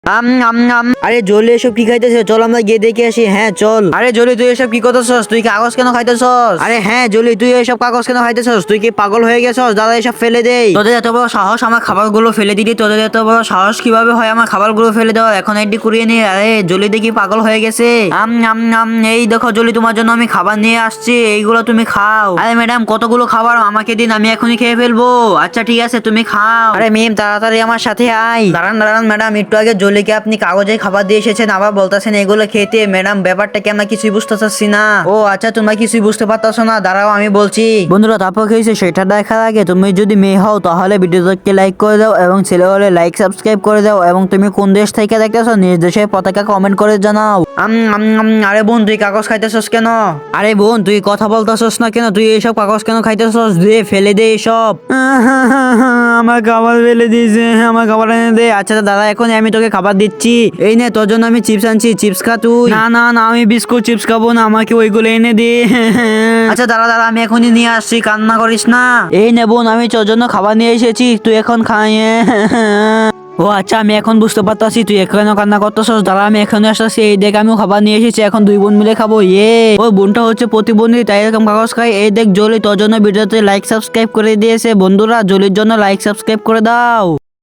আরে জলি এসব কি খাইতেছে? চল আমরা গিয়ে দেখে আসি। হ্যাঁ চল। আরে জলি তুই এসব কি করতেছস? তুই কাগজ কেন খাইতেছস? আরে হ্যাঁ জলি তুই এসব কাগজ কেন খাইতেছস? তুই কি পাগল হয়ে গেছস? দাদা এসব ফেলে দেই। তোদের এত বড় সাহস আমার খাবারগুলো ফেলে দিলি? তোদের এত বড় সাহস কিভাবে হয় আমার খাবারগুলো ফেলে দেওয়া? এখন এডি কুড়িয়ে নিয়ে। আরে জলি দেখি পাগল হয়ে গেছে। এই দেখো জলি তোমার জন্য আমি খাবার নিয়ে আসছি, এইগুলো তুমি খাও। আরে ম্যাডাম কতগুলো খাবার আমাকে দিন, আমি এখনই খেয়ে ফেলবো। আচ্ছা ঠিক আছে তুমি খাও। আরে মিম তাড়াতাড়ি আমার সাথে আয়। দাঁড়ান দাঁড়ান ম্যাডাম, একটু আগে জলিকে আপনি কাগজে খাবার দিয়ে এসেছেন, আবার বলতেছেন এগুলো খেতে। ম্যাডাম ব্যাপারটা কি আমরা কিছুই বুঝতে চাচ্ছি না। ও আচ্ছা তোমরা কিছুই বুঝতে পারতাছো না, দাঁড়াও আমি বলছি। বন্ধুরা তারপর কি হয়েছে সেটা দেখার আগে তুমি যদি মেয়ে হও তাহলে ভিডিওটাকে লাইক করে দাও, এবং ছেলে হলে লাইক সাবস্ক্রাইব করে দাও, এবং তুমি কোন দেশ থেকে দেখতেছো নিজ দেশের পতাকা কমেন্ট করে জানাও। আরে বোন তুই কাগজ খাইতেছস কেন? আরে বোন তুই কথা বলতেছস না কেন? তুই এইসব কাগজ কেন খাইতেছস? দে ফেলে দে এসব। আমার খাবার ফেলে দিয়েছে, আমার খাবার এনে দে। আচ্ছা দাদা এখন আমি তোকে খাবার দিচ্ছি। এই নে তোর জন্য আমি চিপস আনছি, চিপস খা তুই। না না না আমি বিস্কুট চিপস খাবো না, আমাকে ওইগুলো এনে দে। আচ্ছা দাদা দাদা আমি এখনই নিয়ে আসছি, কান্না করিস না। এই নে বোন আমি তোর জন্য খাবার নিয়ে এসেছি, তুই এখন খাই। ও আচ্ছা আমি এখন বুঝতে পারতাছি তুই এখানে কান্না করতেছস। দাঁড়া আমি এখানে আসতেছি, এই দেখ আমিও খাবার নিয়ে এসেছি, এখন দুই বোন মিলে খাবো। ওই বোনটা হচ্ছে প্রতিবন্ধী তাই এরকম কাগজ খাই। এই দেখ জলি তোর জন্য ভিডিওতে লাইক সাবস্ক্রাইব করে দিয়েছে। বন্ধুরা জলির জন্য লাইক সাবস্ক্রাইব করে দাও।